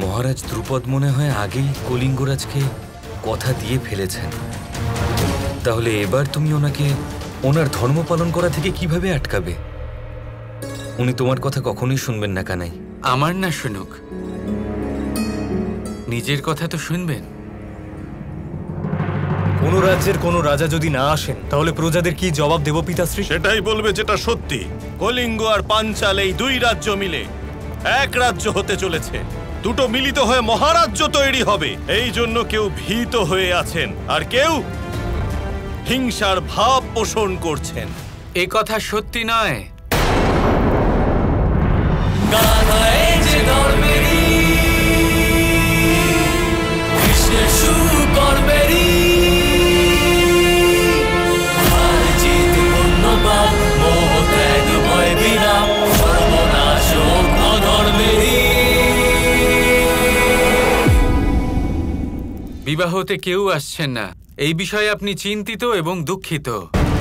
মহারাজ দ্রুপদ মনে হয় আগেই কলিঙ্গরাজকে কথা দিয়ে ফেলেছেন। তাহলে এবার তুমি ওনাকে ওনার ধর্ম পালন করা থেকে কিভাবে আটকাবে? উনি তোমার কথা কখনোই শুনবেন না কানাই। আমার না শুনুক, নিজের কথা তো শুনবেন। কোন রাজ্যের কোন রাজা যদি না আসেন তাহলে প্রজাদের কি জবাব দেব পিতাশ্রী? সেটাই বলবে যেটা সত্যি। কলিঙ্গ আর পাঞ্চাল এই দুই রাজ্য মিলে এক রাজ্য হতে চলেছে। দুটো মিলিত হয়ে মহারাজ্য তৈরি হবে। এই জন্য কেউ ভীত হয়ে আছেন আর কেউ হিংসার ভাব পোষণ করছেন। এ কথা সত্যি নয়। বিবাহতে কেউ আসছেন না এই বিষয়ে আপনি চিন্তিত এবং দুঃখিত।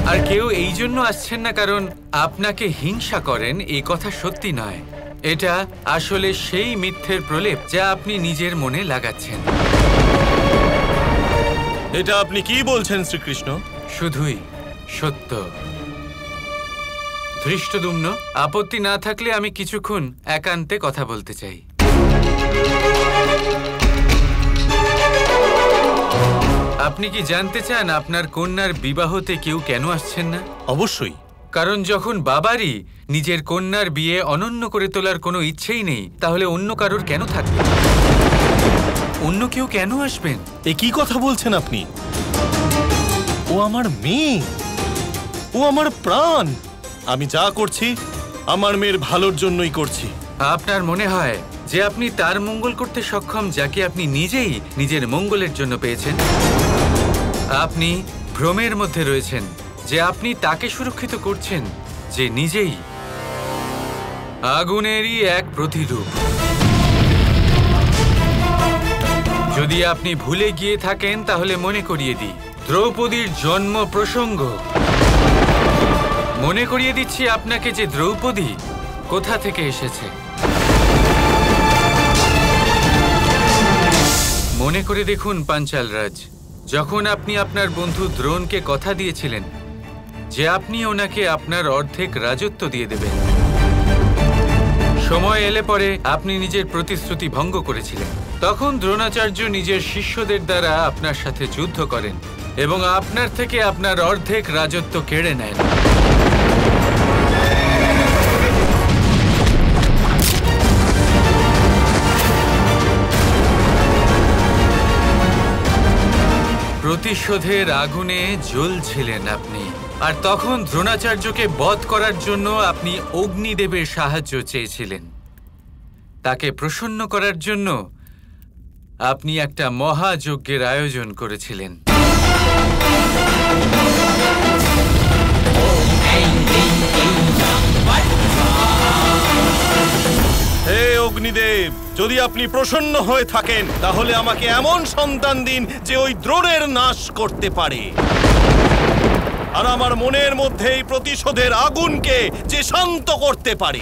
আর কেউ এই জন্য আসছেন না কারণ আপনাকে হিংসা করেন, এই কথা সত্যি নয়। এটা আসলে সেই মিথ্যের প্রলেপ যা আপনি নিজের মনে লাগাচ্ছেন। এটা আপনি কি বলছেন শ্রীকৃষ্ণ? শুধুই সত্য। ধৃষ্টদ্যুম্ন, আপত্তি না থাকলে আমি কিছুক্ষণ একান্তে কথা বলতে চাই। আপনি কি জানতে চান আপনার কন্যার বিবাহতে কেউ কেন আসছেন না? অবশ্যই। কারণ যখন বাবারই নিজের কন্যার বিয়ে অনন্য করে তোলার কোনো ইচ্ছেই নেই, তাহলে অন্য কারোর কেন থাকবে? অন্য কেউ কেন আসবেন? এ কি কথা বলছেন আপনি? ও আমার মেয়ে, ও আমার প্রাণ। আমি যা করছি আমার মেয়ের ভালোর জন্যই করছি। আপনার মনে হয় যে আপনি তার মঙ্গল করতে সক্ষম যাকে আপনি নিজেই নিজের মঙ্গলের জন্য পেয়েছেন? আপনি ভ্রমের মধ্যে রয়েছেন যে আপনি তাকে সুরক্ষিত করছেন যে নিজেই আগুনেরই এক প্রতিরূপ। যদি আপনি ভুলে গিয়ে থাকেন তাহলে মনে করিয়ে দিই, দ্রৌপদীর জন্ম প্রসঙ্গ। মনে করিয়ে দিচ্ছি আপনাকে যে দ্রৌপদী কোথা থেকে এসেছে। মনে করে দেখুন পাঞ্চালরাজ, যখন আপনি আপনার বন্ধু দ্রোণকে কথা দিয়েছিলেন যে আপনি ওনাকে আপনার অর্ধেক রাজত্ব দিয়ে দেবেন, সময় এলে পরে আপনি নিজের প্রতিশ্রুতি ভঙ্গ করেছিলেন। তখন দ্রোণাচার্য নিজের শিষ্যদের দ্বারা আপনার সাথে যুদ্ধ করেন এবং আপনার থেকে আপনার অর্ধেক রাজত্ব কেড়ে নেন। প্রতিশোধের আগুনে জ্বলছিলেন আপনি, আর তখন দ্রোণাচার্যকে বধ করার জন্য আপনি অগ্নিদেবের সাহায্য চেয়েছিলেন। তাকে প্রসন্ন করার জন্য আপনি একটা মহাযজ্ঞের আয়োজন করেছিলেন। হে অগ্নিদেব, যদি আপনি প্রসন্ন হয়ে থাকেন তাহলে আমাকে এমন সন্তান দিন যে ওই দ্রোণের নাশ করতে পারে, আর আমার মনের মধ্যে এই প্রতিশোধের আগুনকে যে শান্ত করতে পারে।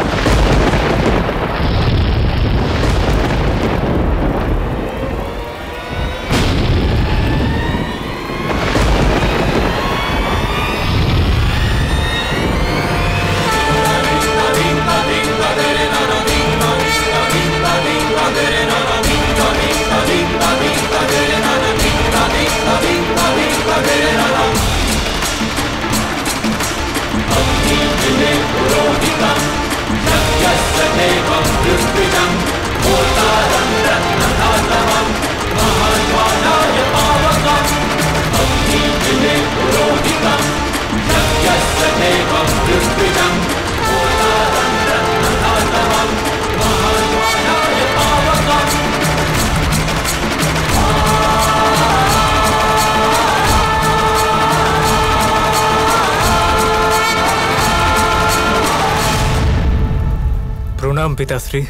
প্রণাম পিতাশ্রী।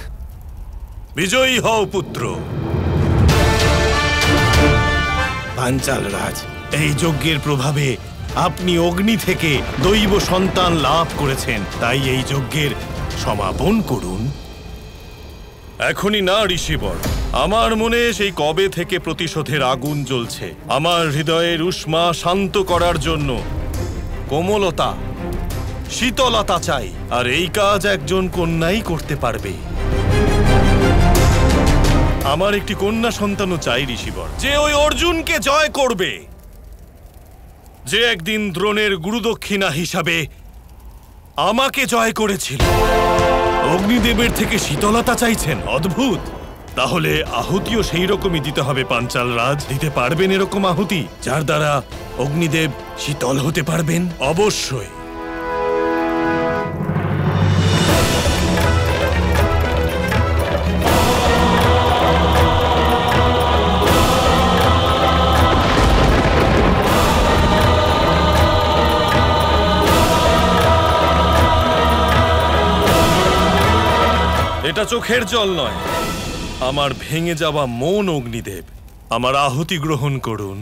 বিজয়ী হও পুত্র। পাঞ্চালরাজ, এই যজ্ঞের প্রভাবে আপনি অগ্নি থেকে দৈব সন্তান লাভ করেছেন, তাই এই যজ্ঞের সমাপন করুন। এখনই না ঋষিবর, আমার মনে সেই কবে থেকে প্রতিশোধের আগুন জ্বলছে। আমার হৃদয়ের উষ্মা শান্ত করার জন্য কোমলতা, শীতলতা চাই, আর এই কাজ একজন কন্যাই করতে পারবে। আমার একটি কন্যা সন্তানও চাই ঋষিবর, যে ওই অর্জুনকে জয় করবে, যে একদিন দ্রোণের গুরুদক্ষিণা হিসাবে আমাকে জয় করেছিল। অগ্নিদেবের থেকে শীতলতা চাইছেন, অদ্ভুত। তাহলে আহুতিও সেই রকমই দিতে হবে। পাঞ্চাল রাজ দিতে পারবেন এরকম আহুতি যার দ্বারা অগ্নিদেব শীতল হতে পারবেন? অবশ্যই। এটা চোখের জল নয়, আমার ভেঙে যাওয়া মন। অগ্নিদেব, আমার আহুতি গ্রহণ করুন।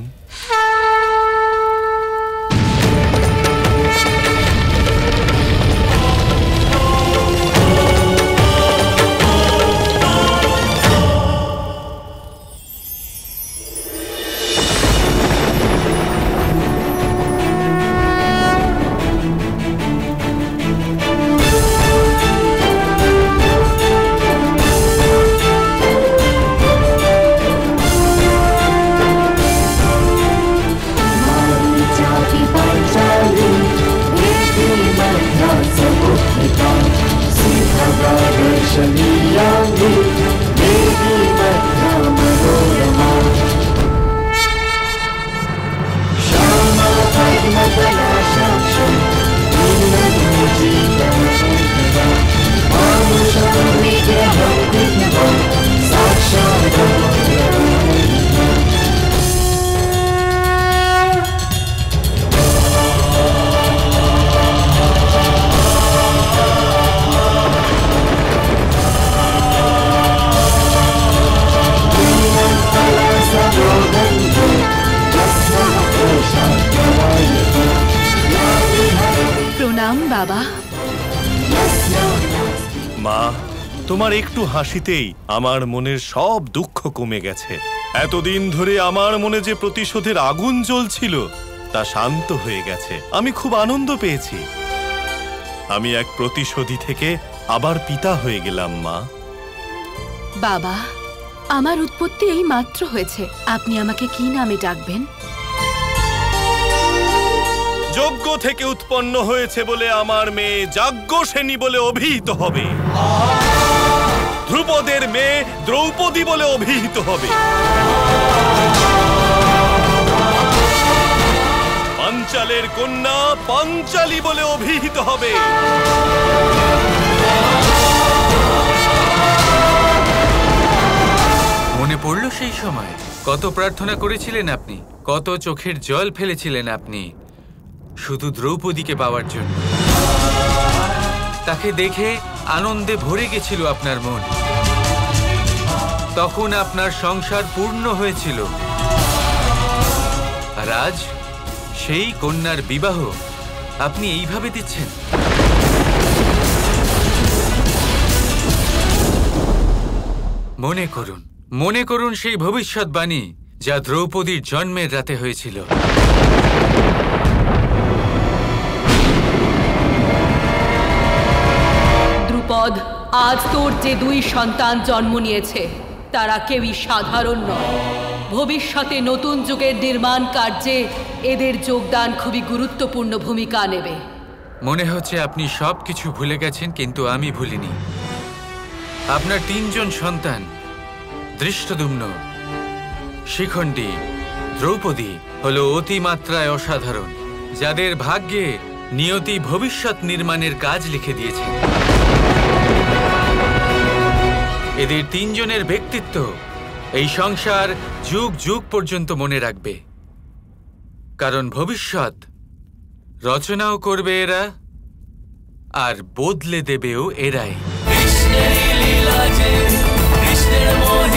বাবা। মা, তোমার একটু হাসিতেই আমার মনের সব দুঃখ কমে গেছে। এতদিন ধরে আমার মনে যে প্রতিশোধের আগুন জ্বলছিল তা শান্ত হয়ে গেছে। আমি খুব আনন্দ পেয়েছি। আমি এক প্রতিশোধী থেকে আবার পিতা হয়ে গেলাম। মা। বাবা, আমার উৎপত্তি এই মাত্র হয়েছে, আপনি আমাকে কি নামে ডাকবেন? যজ্ঞ থেকে উৎপন্ন হয়েছে বলে আমার মেয়ে যাজ্ঞসেনী বলে অভিহিত হবে। ধ্রুপদের মেয়ে দ্রৌপদী বলে অভিহিত হবে। পাঞ্চালের কন্যা পাঞ্চালী বলে অভিহিত হবে। মনে পড়ল সেই সময় কত প্রার্থনা করেছিলেন আপনি, কত চোখের জল ফেলেছিলেন আপনি শুধু দ্রৌপদীকে পাওয়ার জন্য। তাকে দেখে আনন্দে ভরে গেছিল আপনার মন। তখন আপনার সংসার পূর্ণ হয়েছিল। আর আজ সেই কন্যার বিবাহ আপনি এইভাবে দিচ্ছেন। মনে করুন সেই ভবিষ্যৎবাণী যা দ্রৌপদীর জন্মের রাতে হয়েছিল। দ্রুপদ, আজ তোর যে দুই সন্তান জন্ম নিয়েছে তারা কেউই সাধারণ নয়। ভবিষ্যতে নতুন যুগের নির্মাণ কার্যে এদের যোগদান খুবই গুরুত্বপূর্ণ ভূমিকা নেবে। মনে হচ্ছে আপনি সবকিছু ভুলে গেছেন, কিন্তু আমি ভুলিনি। আপনার তিনজন সন্তান ধৃষ্টদ্যুম্ন, শিখণ্ডী, দ্রৌপদী হলো অতিমাত্রায় অসাধারণ, যাদের ভাগ্যে নিয়তি ভবিষ্যৎ নির্মাণের কাজ লিখে দিয়েছে। এদের তিনজনের ব্যক্তিত্ব এই সংসার যুগ যুগ পর্যন্ত মনে রাখবে, কারণ ভবিষ্যৎ রচনাও করবে এরা আর বদলে দেবেও এরাই। কৃষ্ণের লীলা যে কৃষ্ণের মোহে